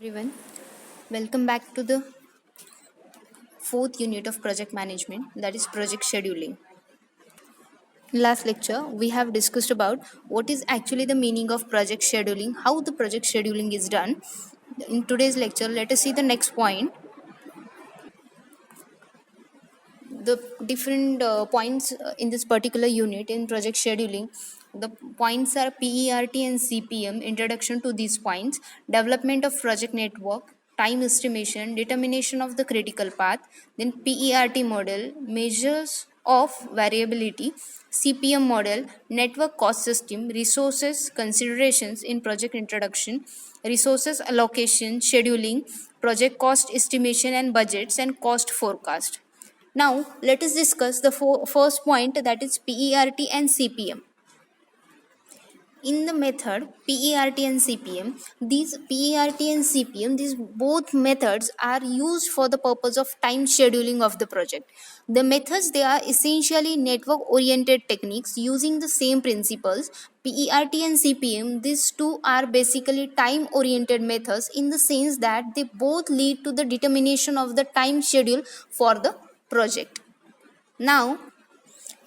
Everyone, welcome back to the fourth unit of project management, that is project scheduling. In last lecture we have discussed about what is actually the meaning of project scheduling, how the project scheduling is done. In today's lecture, let us see the next point, the different points in this particular unit in project scheduling. The points are PERT and CPM, introduction to these points, development of project network, time estimation, determination of the critical path, then PERT model, measures of variability, CPM model, network cost system, resources considerations in project introduction, resources allocation, scheduling, project cost estimation and budgets, and cost forecast. Now, let us discuss the first point, that is PERT and CPM. In the method PERT and CPM, these both methods are used for the purpose of time scheduling of the project. The methods, they are essentially network oriented techniques using the same principles. PERT and CPM, these two are basically time oriented methods in the sense that they both lead to the determination of the time schedule for the project. Now,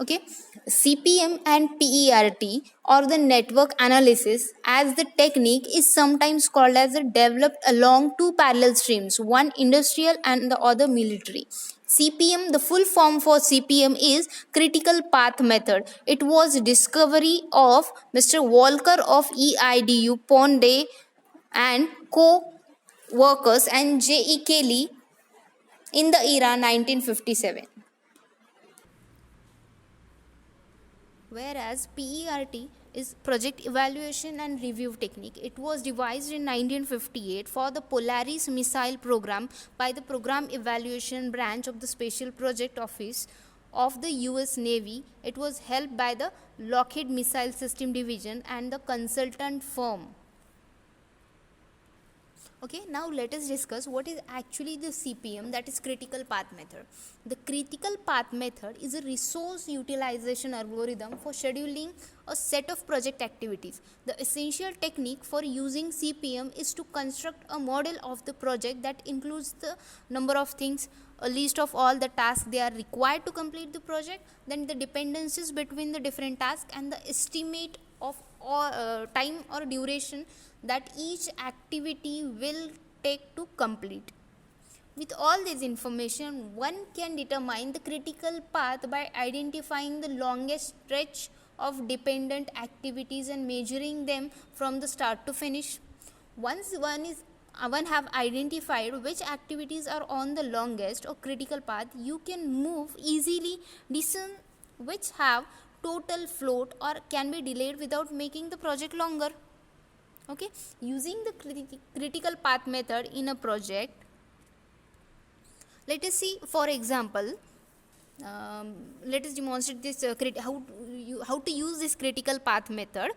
okay, CPM and PERT, or the network analysis as the technique, is sometimes called as developed along two parallel streams, one industrial and the other military. CPM, the full form for CPM is critical path method. It was discovery of Mr. Walker of EIDU Ponde and co-workers and J.E. Kelly in the era 1957. Whereas PERT is project evaluation and review technique. It was devised in 1958 for the Polaris missile program by the Program Evaluation Branch of the Special Project Office of the US Navy. It was helped by the Lockheed Missile System Division and the consultant firm. Okay, now let us discuss what is actually the CPM, that is critical path method. The critical path method is a resource utilization algorithm for scheduling a set of project activities. The essential technique for using CPM is to construct a model of the project that includes the number of things, a list of all the tasks they are required to complete the project, then the dependencies between the different tasks, and the estimate of time or duration that each activity will take to complete. With all this information, one can determine the critical path by identifying the longest stretch of dependent activities and measuring them from the start to finish. Once one have identified which activities are on the longest or critical path, you can move easily decisions which have total float or can be delayed without making the project longer. Okay, using the critical path method in a project, let us see, for example, let us demonstrate this how to use this critical path method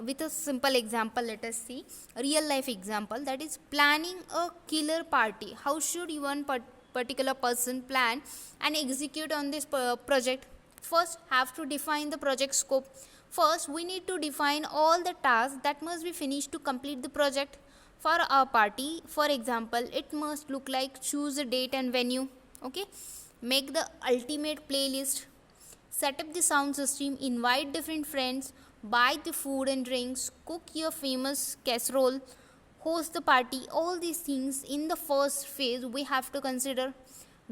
with a simple example. Let us see a real life example, that is planning a killer party. How should one particular person plan and execute on this project? First, have to define the project scope. First, we need to define all the tasks that must be finished to complete the project. For our party, for example, it must look like choose a date and venue. Okay, make the ultimate playlist, set up the sound system, invite different friends, buy the food and drinks, cook your famous casserole, host the party. All these things in the first phase we have to consider.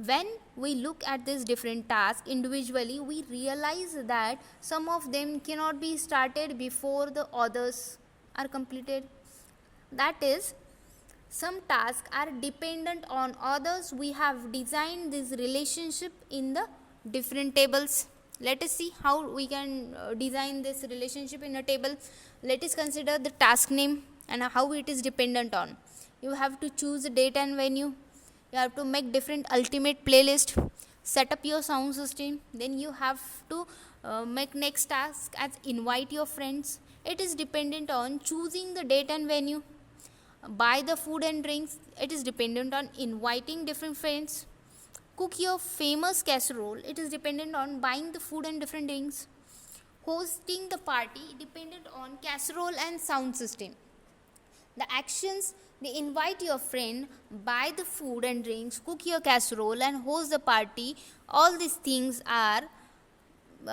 When we look at these different tasks individually, we realize that some of them cannot be started before the others are completed. That is, some tasks are dependent on others. We have designed this relationship in the different tables. Let us see how we can design this relationship in a table. Let us consider the task name and how it is dependent on. You have to choose a date and venue. You have to make different ultimate playlist, set up your sound system. Then you have to make next task as invite your friends. It is dependent on choosing the date and venue. Buy the food and drinks. It is dependent on inviting different friends. Cook your famous casserole. It is dependent on buying the food and different drinks. Hosting the party dependent on casserole and sound system. The actions They invite your friend, buy the food and drinks, cook your casserole, and host the party. All these things are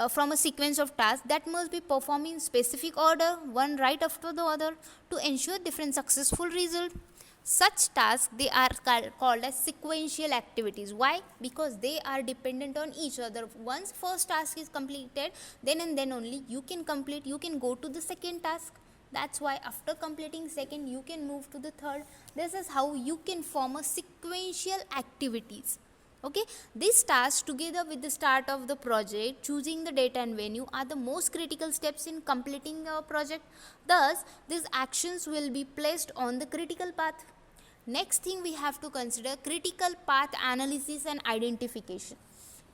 from a sequence of tasks that must be performed in specific order, one right after the other, to ensure different successful result. Such tasks they are called as sequential activities. Why? Because they are dependent on each other. Once first task is completed, then and then only you can go to the second task. That's why after completing second you can move to the third. This is how you can form a sequential activities. Okay, these tasks together with the start of the project, choosing the date and venue are the most critical steps in completing a project. Thus these actions will be placed on the critical path. Next thing we have to consider critical path analysis and identification.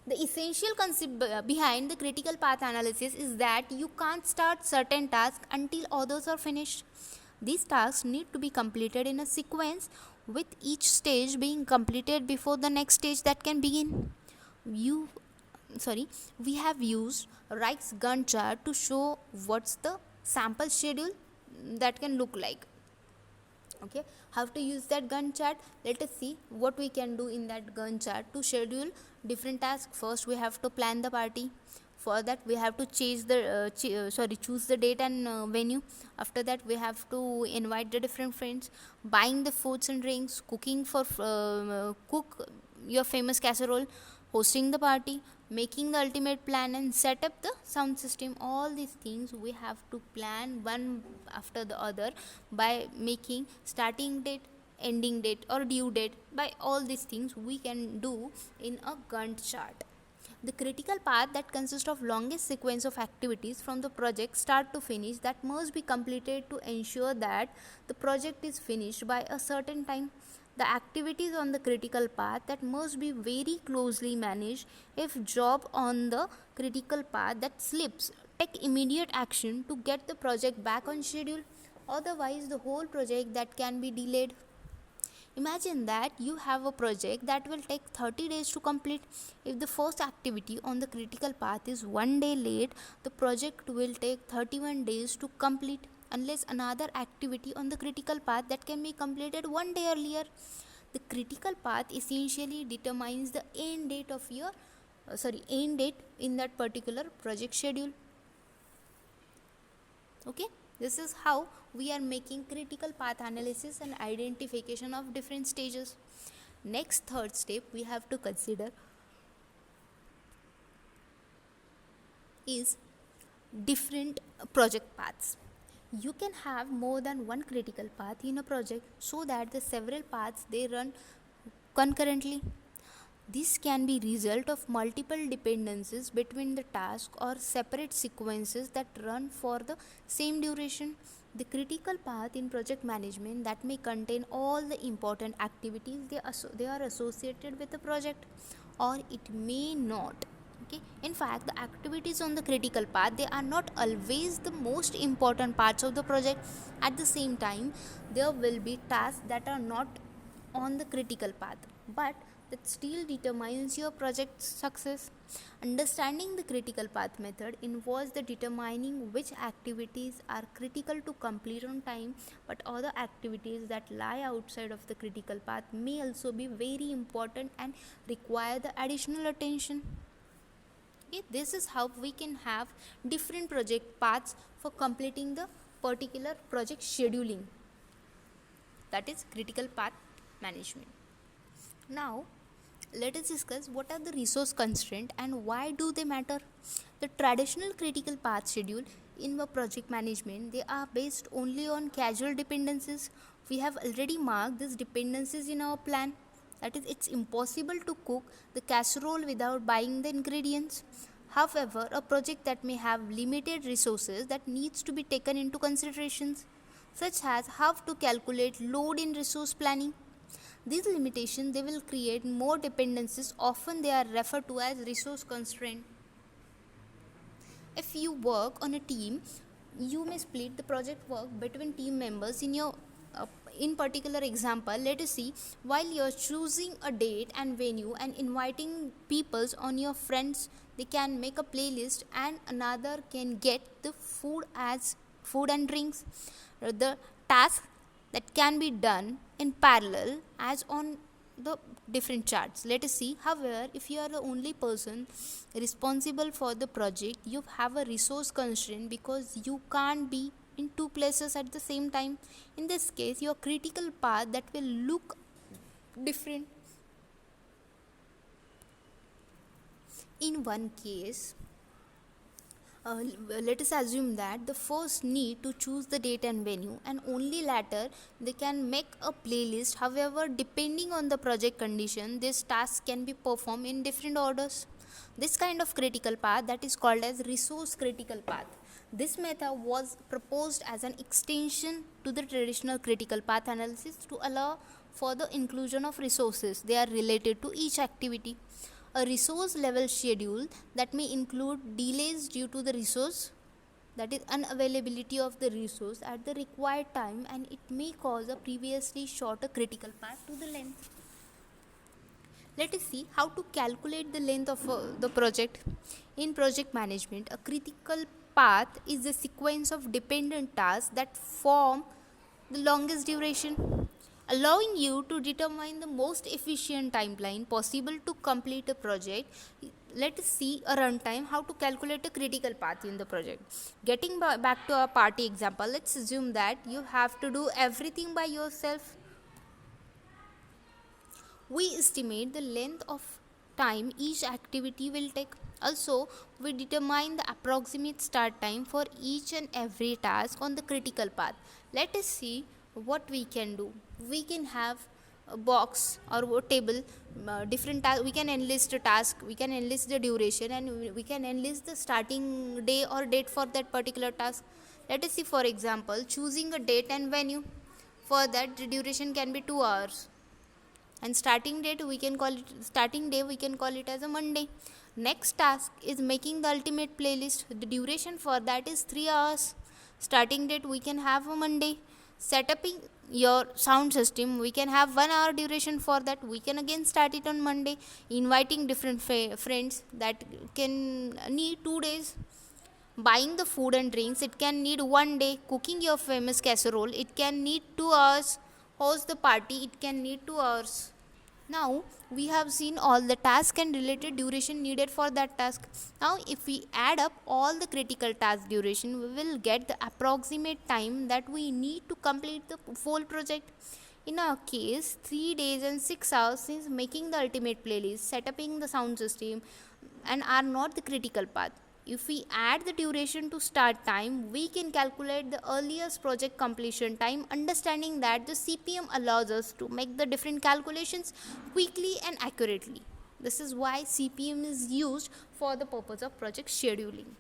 The essential concept behind the critical path analysis is that you can't start certain tasks until others are finished. These tasks need to be completed in a sequence, with each stage being completed before the next stage that can begin. You we have used Reich's Gantt chart to show what's the sample schedule that can look like. Okay, how to use that Gantt chart? Let us see what we can do in that Gantt chart to schedule different tasks. First we have to plan the party. For that we have to choose the date and venue. After that we have to invite the different friends, buying the foods and drinks, cook your famous casserole, hosting the party, making the ultimate plan, and set up the sound system. All these things we have to plan one after the other by making starting date, ending date, or due date. By all these things we can do in a Gantt chart. The critical path that consists of longest sequence of activities from the project start to finish that must be completed to ensure that the project is finished by a certain time. The activities on the critical path that must be very closely managed. If job on the critical path that slips, take immediate action to get the project back on schedule. Otherwise the whole project that can be delayed. Imagine that you have a project that will take 30 days to complete. If the first activity on the critical path is one day late, the project will take 31 days to complete, unless another activity on the critical path that can be completed one day earlier. The critical path essentially determines the end date in that particular project schedule. Okay, this is how we are making critical path analysis and identification of different stages. Next, third step we have to consider is different project paths. You can have more than one critical path in a project so that the several paths they run concurrently. This can be result of multiple dependencies between the task or separate sequences that run for the same duration. The critical path in project management that may contain all the important activities they are associated with the project, or it may not. Okay, in fact the activities on the critical path they are not always the most important parts of the project. At the same time there will be tasks that are not on the critical path but that still determines your project's success. Understanding the critical path method involves the determining which activities are critical to complete on time, but other activities that lie outside of the critical path may also be very important and require the additional attention. Okay, this is how we can have different project paths for completing the particular project scheduling. That is critical path management. Now let us discuss what are the resource constraints and why do they matter. The traditional critical path schedule in the project management they are based only on casual dependencies. We have already marked these dependencies in our plan. That is, it's impossible to cook the casserole without buying the ingredients. However, a project that may have limited resources that needs to be taken into considerations, such as how to calculate load in resource planning. These limitations they will create more dependencies. Often they are referred to as resource constraint. If you work on a team, you may split the project work between team members. In particular example, let us see, while you're choosing a date and venue and inviting peoples on your friends, they can make a playlist and another can get the food and drinks. The task that can be done in parallel as on the different charts. Let us see. However, if you are the only person responsible for the project, you have a resource constraint because you can't be in two places at the same time. In this case, your critical path that will look different. In one case, let us assume that the first need to choose the date and venue, and only later they can make a playlist. However, depending on the project condition, this task can be performed in different orders. This kind of critical path that is called as resource critical path. This method was proposed as an extension to the traditional critical path analysis to allow for the inclusion of resources they are related to each activity. A resource level schedule that may include delays due to the resource, that is unavailability of the resource at the required time, and it may cause a previously shorter critical path to the length. Let us see how to calculate the length of the project. In project management, a critical path is the sequence of dependent tasks that form the longest duration, allowing you to determine the most efficient timeline possible to complete a project. Let us see a runtime, how to calculate a critical path in the project. Getting back to our party example, let's assume that you have to do everything by yourself. We estimate the length of time each activity will take. Also, we determine the approximate start time for each and every task on the critical path. Let us see what we can do. We can have a box or a table, different tasks. We can enlist a task, we can enlist the duration, and we can enlist the starting day or date for that particular task. Let us see, for example, choosing a date and venue. For that, the duration can be 2 hours, and starting day we can call it as a Monday. Next task is making the ultimate playlist. The duration for that is 3 hours. Starting date we can have a Monday. Setting your sound system, we can have 1 hour duration for that. We can again start it on Monday. Inviting different friends, that can need 2 days. Buying the food and drinks, it can need 1 day. Cooking your famous casserole, it can need 2 hours. Host the party, it can need 2 hours. Now we have seen all the task and related duration needed for that task. Now if we add up all the critical task duration, we will get the approximate time that we need to complete the whole project. In our case, 3 days and 6 hours, since making the ultimate playlist, setting the sound system, and are not the critical path. If we add the duration to start time, we can calculate the earliest project completion time, understanding that the CPM allows us to make the different calculations quickly and accurately. This is why CPM is used for the purpose of project scheduling.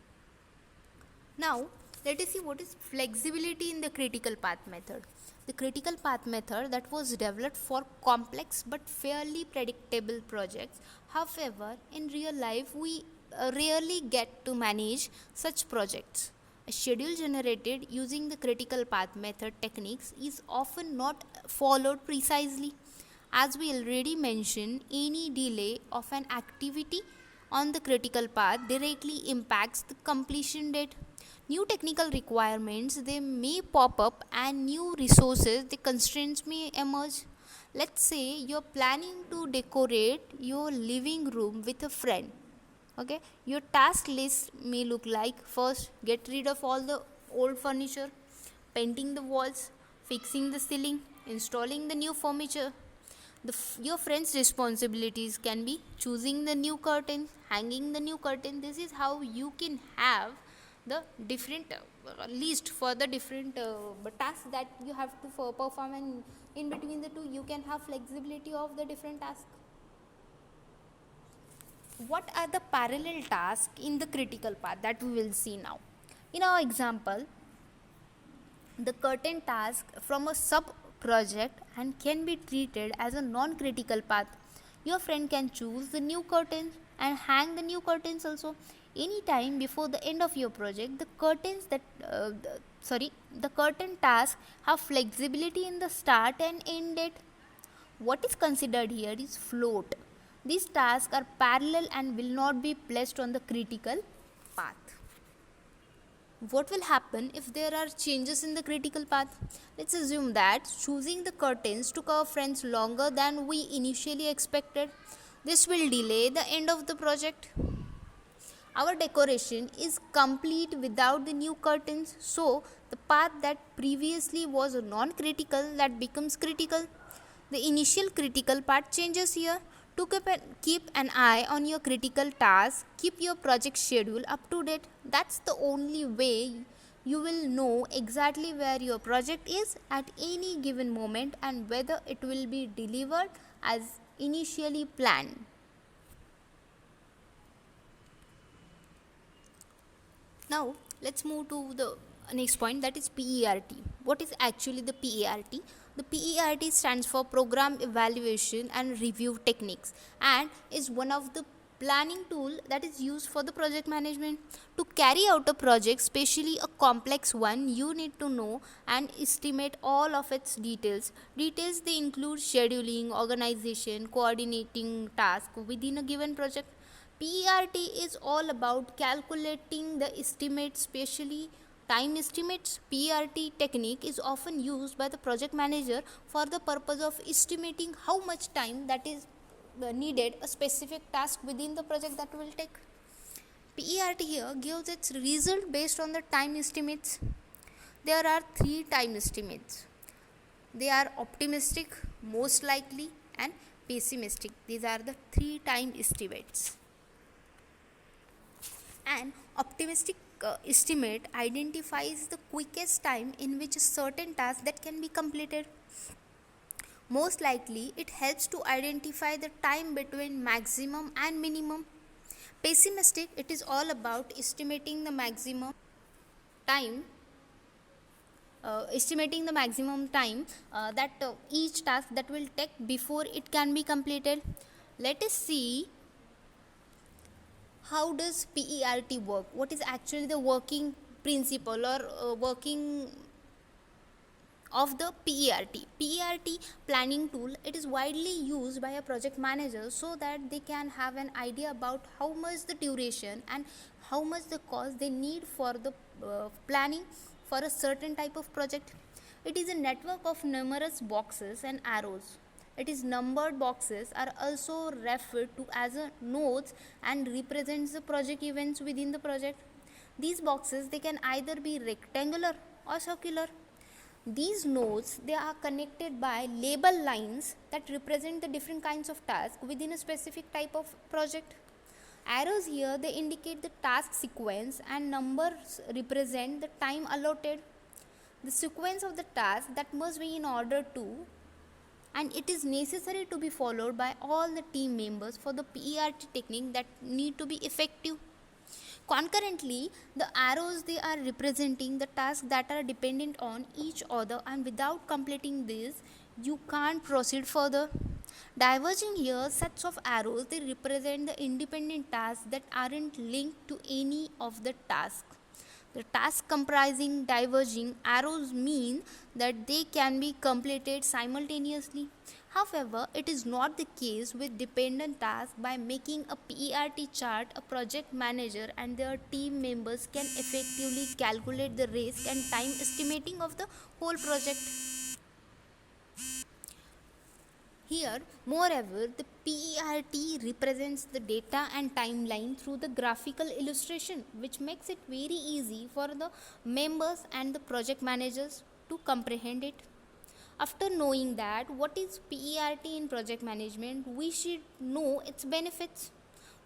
Now, let us see what is flexibility in the critical path method. The critical path method that was developed for complex but fairly predictable projects. However, in real life, we rarely get to manage such projects. A schedule generated using the critical path method techniques is often not followed precisely. As we already mentioned, any delay of an activity on the critical path directly impacts the completion date. New technical requirements they may pop up, and new resources, the constraints may emerge. Let's say you're planning to decorate your living room with a friend. Okay, your task list may look like: first, get rid of all the old furniture, painting the walls, fixing the ceiling, installing the new furniture. Your friend's responsibilities can be choosing the new curtain, hanging the new curtain. This is how you can have the different list for the different tasks that you have to perform, and in between the two you can have flexibility of the different tasks. What are the parallel tasks in the critical path that we will see now? In our example, the curtain task from a sub project and can be treated as a non-critical path. Your friend can choose the new curtains and hang the new curtains also. Anytime before the end of your project, the curtain task have flexibility in the start and end date. What is considered here is float. These tasks are parallel and will not be placed on the critical path. What will happen if there are changes in the critical path? Let's assume that choosing the curtains took our friends longer than we initially expected. This will delay the end of the project. Our decoration is complete without the new curtains, so the path that previously was non-critical that becomes critical. The initial critical part changes here. To keep an eye on your critical tasks, keep your project schedule up to date. That's the only way you will know exactly where your project is at any given moment and whether it will be delivered as initially planned. Now, let's move to the next point, that is PERT. What is actually the PERT? The PERT stands for Program Evaluation and Review Techniques and is one of the planning tool that is used for the project management. To carry out a project, especially a complex one, you need to know and estimate all of its details. Details they include scheduling, organization, coordinating tasks within a given project. PERT is all about calculating the estimates, especially time estimates. PERT technique is often used by the project manager for the purpose of estimating how much time that is needed a specific task within the project that will take. PERT here gives its result based on the time estimates. There are 3 time estimates. They are optimistic, most likely, and pessimistic. These are the 3 time estimates. An optimistic estimate identifies the quickest time in which a certain task that can be completed. Most likely, it helps to identify the time between maximum and minimum. Pessimistic, it is all about estimating the maximum time that each task that will take before it can be completed. Let us see how does PERT work. What is actually the working principle or working of the PERT. PERT planning tool, it is widely used by a project manager so that they can have an idea about how much the duration and how much the cost they need for the planning for a certain type of project. It is a network of numerous boxes and arrows. It is numbered boxes are also referred to as nodes and represents the project events within the project. These boxes they can either be rectangular or circular. These nodes they are connected by label lines that represent the different kinds of tasks within a specific type of project. Arrows here they indicate the task sequence and numbers represent the time allotted. The sequence of the task that must be in order to and it is necessary to be followed by all the team members for the PERT technique that need to be effective. Concurrently, the arrows they are representing the tasks that are dependent on each other and without completing this, you can't proceed further. Diverging here, sets of arrows they represent the independent tasks that aren't linked to any of the tasks. The task comprising diverging arrows mean that they can be completed simultaneously. However, it is not the case with dependent tasks. By making a PERT chart, a project manager and their team members can effectively calculate the risk and time estimating of the whole project. Here, moreover, the PERT represents the data and timeline through the graphical illustration, which makes it very easy for the members and the project managers to comprehend it. After knowing that what is PERT in project management, we should know its benefits.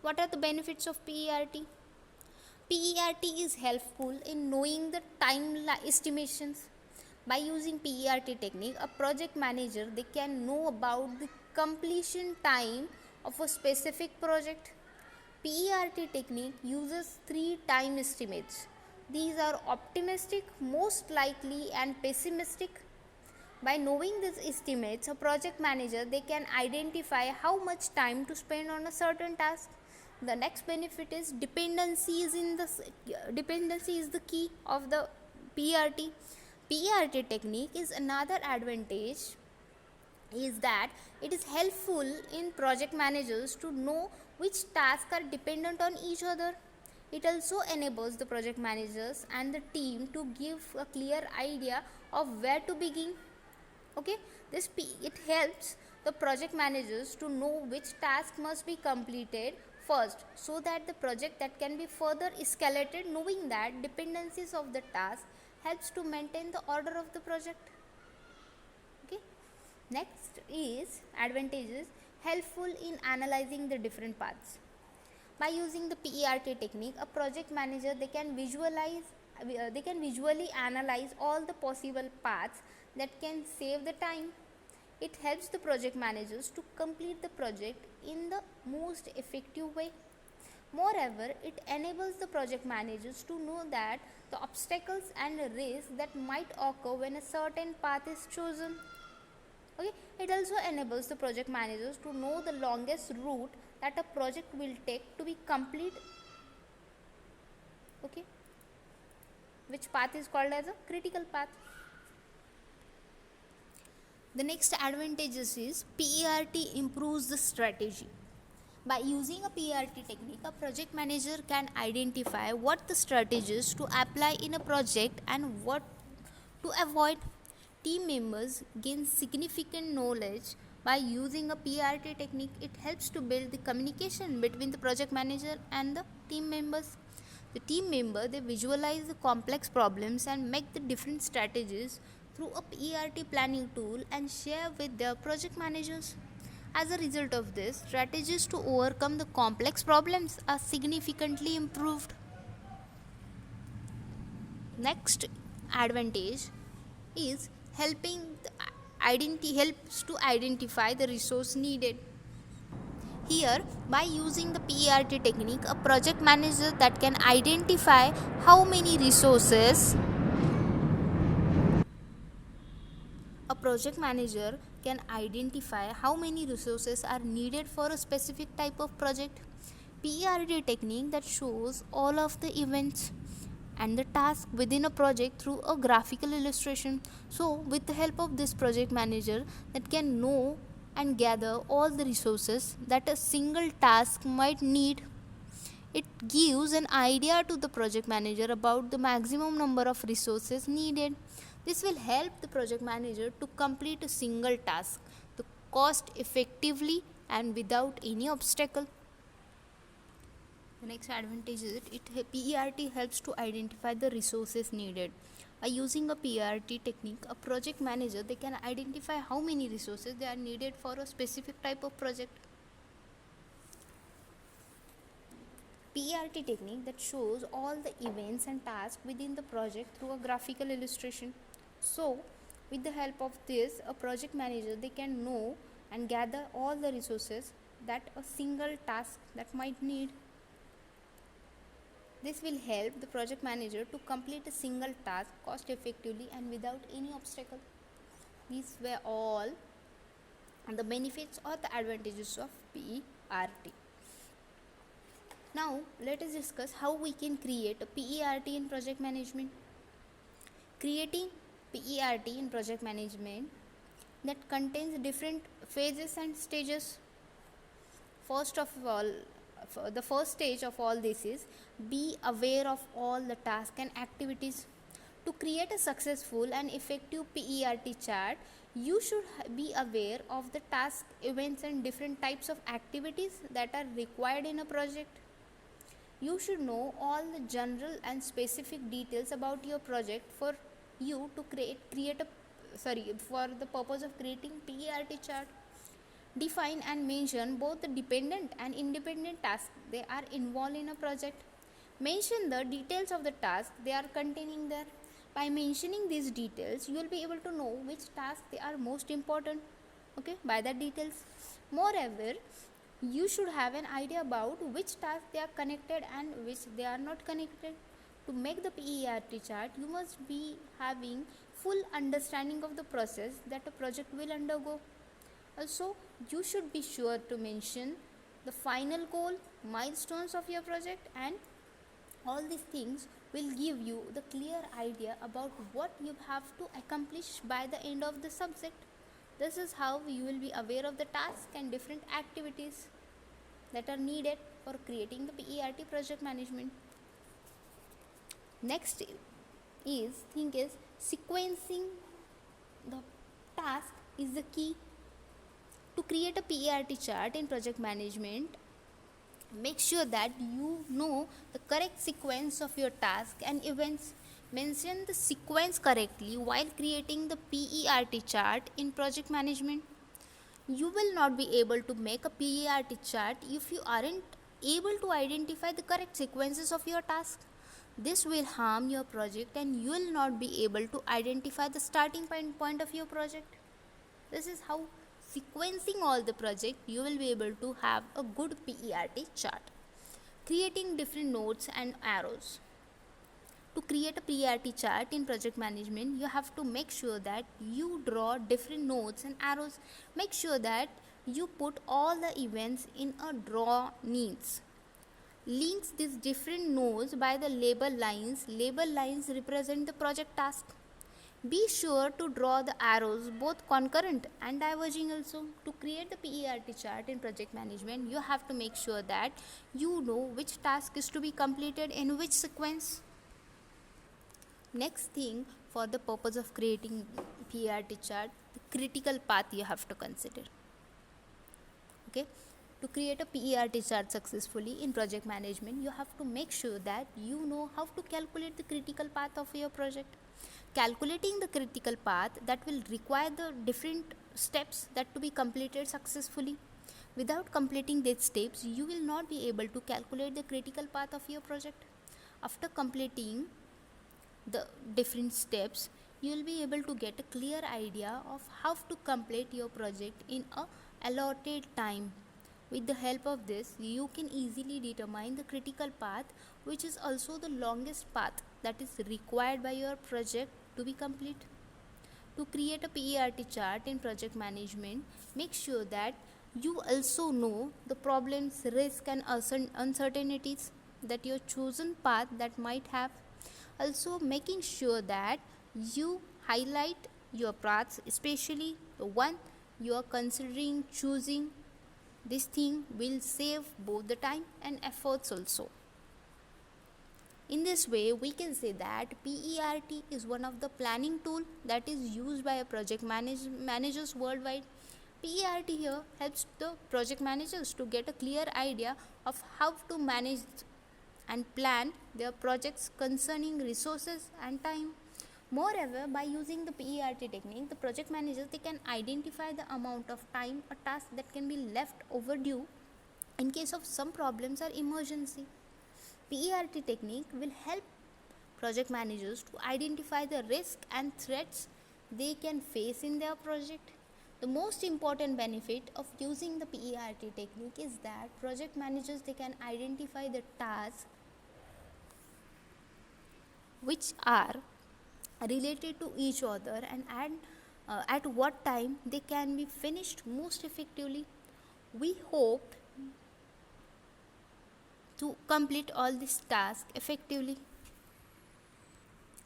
What are the benefits of PERT? PERT is helpful in knowing the time estimations. By using PERT technique, a project manager they can know about the completion time of a specific project. PERT technique uses 3 time estimates. These are optimistic, most likely and pessimistic. By knowing these estimates, a project manager they can identify how much time to spend on a certain task. The next benefit is dependency is the key of the PERT. PERT technique is another advantage is that it is helpful in project managers to know which tasks are dependent on each other. It also enables the project managers and the team to give a clear idea of where to begin. Okay, it helps the project managers to know which task must be completed first, so that the project that can be further escalated, knowing that dependencies of the task helps to maintain the order of the project. Okay, next is advantages helpful in analyzing the different paths. By using the PERT technique, a project manager they can visually analyze all the possible paths that can save the time. It helps the project managers to complete the project in the most effective way. Moreover, it enables the project managers to know that the obstacles and risks that might occur when a certain path is chosen. Okay, it also enables the project managers to know the longest route that a project will take to be complete. Okay, which path is called as a critical path. The next advantages is PERT improves the strategy. By using a PERT technique, a project manager can identify what the strategies to apply in a project and what to avoid. Team members gain significant knowledge by using a PERT technique. It helps to build the communication between the project manager and the team members. The team member they visualize the complex problems and make the different strategies through a PERT planning tool and share with their project managers. As a result of this, strategies to overcome the complex problems are significantly improved. Next advantage is helps to identify the resource needed. Here, by using the PERT technique, a project manager that can identify how many resources a project manager can identify how many resources are needed for a specific type of project. PERT technique that shows all of the events and the task within a project through a graphical illustration. So with the help of this project manager that can know and gather all the resources that a single task might need. It gives an idea to the project manager about the maximum number of resources needed. This will help the project manager to complete a single task to cost effectively and without any obstacle. The next advantage is PERT helps to identify the resources needed. By using a PERT technique, a project manager they can identify how many resources they are needed for a specific type of project. PERT technique that shows all the events and tasks within the project through a graphical illustration. So, with the help of this, a project manager they can know and gather all the resources that a single task that might need. This will help the project manager to complete a single task cost effectively and without any obstacle. These were all the benefits or the advantages of PERT. Now, let us discuss how we can create a PERT in project management. Creating PERT in project management that contains different phases and stages. First of all, the first stage of all this is be aware of all the tasks and activities. To create a successful and effective PERT chart, you should be aware of the task, events and different types of activities that are required in a project. You should know all the general and specific details about your project for you to for the purpose of creating PERT chart. Define and mention both the dependent and independent tasks they are involved in a project. Mention the details of the task they are containing there. By mentioning these details, you will be able to know which tasks they are most important. Okay, by the details. Moreover, you should have an idea about which tasks they are connected and which they are not connected. To make the PERT chart, you must be having full understanding of the process that a project will undergo. Also, you should be sure to mention the final goal, milestones of your project, and all these things will give you the clear idea about what you have to accomplish by the end of the subject. This is how you will be aware of the task and different activities that are needed for creating the PERT project management. Next is sequencing the task is the key. To create a PERT chart in project management, make sure that you know the correct sequence of your task and events. Mention the sequence correctly while creating the PERT chart in project management. You will not be able to make a PERT chart if you aren't able to identify the correct sequences of your task. This will harm your project and you will not be able to identify the starting point of your project. This is how sequencing all the project you will be able to have a good PERT chart. Creating different nodes and arrows. To create a PERT chart in project management, you have to make sure that you draw different nodes and arrows. Make sure that you put all the events in a draw needs. Links these different nodes by the label lines. Label lines represent the project task. Be sure to draw the arrows both concurrent and diverging also. To create the PERT chart in project management, you have to make sure that you know which task is to be completed in which sequence. Next thing, for the purpose of creating PERT chart, the critical path you have to consider. Okay, to create a PERT chart successfully in project management, you have to make sure that you know how to calculate the critical path of your project. Calculating the critical path that will require the different steps that to be completed successfully. Without completing these steps, you will not be able to calculate the critical path of your project. After completing the different steps, you will be able to get a clear idea of how to complete your project in a allotted time. With the help of this, you can easily determine the critical path, which is also the longest path that is required by your project to be complete. To create a PERT chart in project management, make sure that you also know the problems, risks and uncertainties that your chosen path that might have. Also making sure that you highlight your paths, especially the one you are considering choosing. This thing will save both the time and efforts also. In this way, we can say that PERT is one of the planning tool that is used by a project managers worldwide. PERT here helps the project managers to get a clear idea of how to manage and plan their projects concerning resources and time. Moreover, by using the PERT technique, the project managers they can identify the amount of time a task that can be left overdue in case of some problems or emergency. PERT technique will help project managers to identify the risk and threats they can face in their project. The most important benefit of using the PERT technique is that project managers they can identify the tasks which are related to each other and at what time they can be finished most effectively. We hope to complete all these tasks effectively.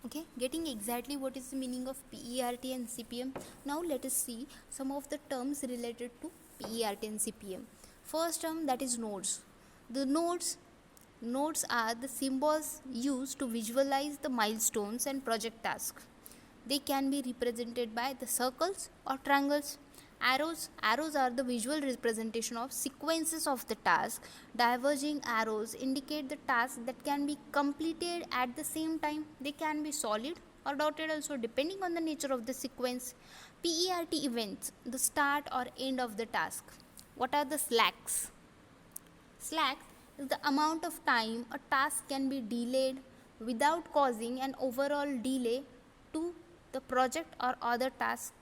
Okay, getting exactly what is the meaning of PERT and CPM. Now let us see some of the terms related to PERT and CPM. First term, that is nodes. The nodes are the symbols used to visualize the milestones and project tasks. They can be represented by the circles or triangles. Arrows are the visual representation of sequences of the task. Diverging arrows indicate the tasks that can be completed at the same time. They can be solid or dotted also depending on the nature of the sequence. PERT events, the start or end of the task. What are the slacks? Slacks is the amount of time a task can be delayed without causing an overall delay to the project or other task.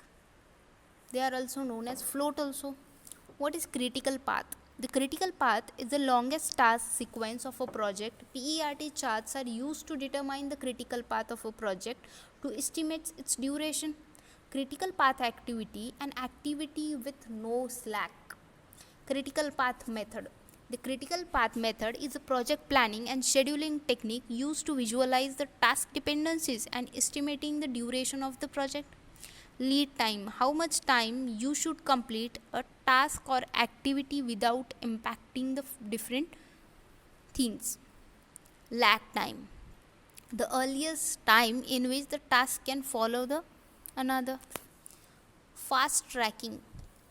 They are also known as float also. What is critical path? The critical path is the longest task sequence of a project. PERT charts are used to determine the critical path of a project to estimate its duration. Critical path activity, an activity with no slack. Critical path method. The critical path method is a project planning and scheduling technique used to visualize the task dependencies and estimating the duration of the project. Lead time, how much time you should complete a task or activity without impacting the different things. Lag time, the earliest time in which the task can follow the another. Fast tracking.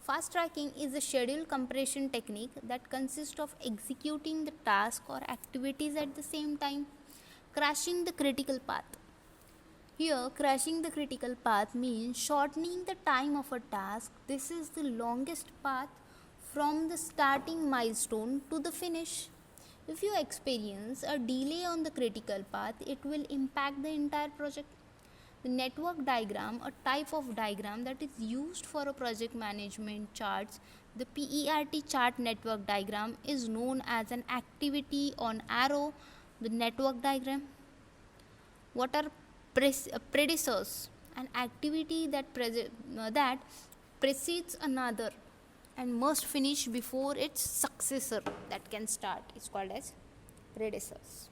Fast tracking is a schedule compression technique that consists of executing the task or activities at the same time. Crashing the critical path. Here, crashing the critical path means shortening the time of a task. This is the longest path from the starting milestone to the finish. If you experience a delay on the critical path, it will impact the entire project. The network diagram, a type of diagram that is used for a project management charts, the PERT chart network diagram is known as an activity on arrow, the network diagram. What are predecessors? An activity that precedes another and must finish before its successor that can start is called as predecessors.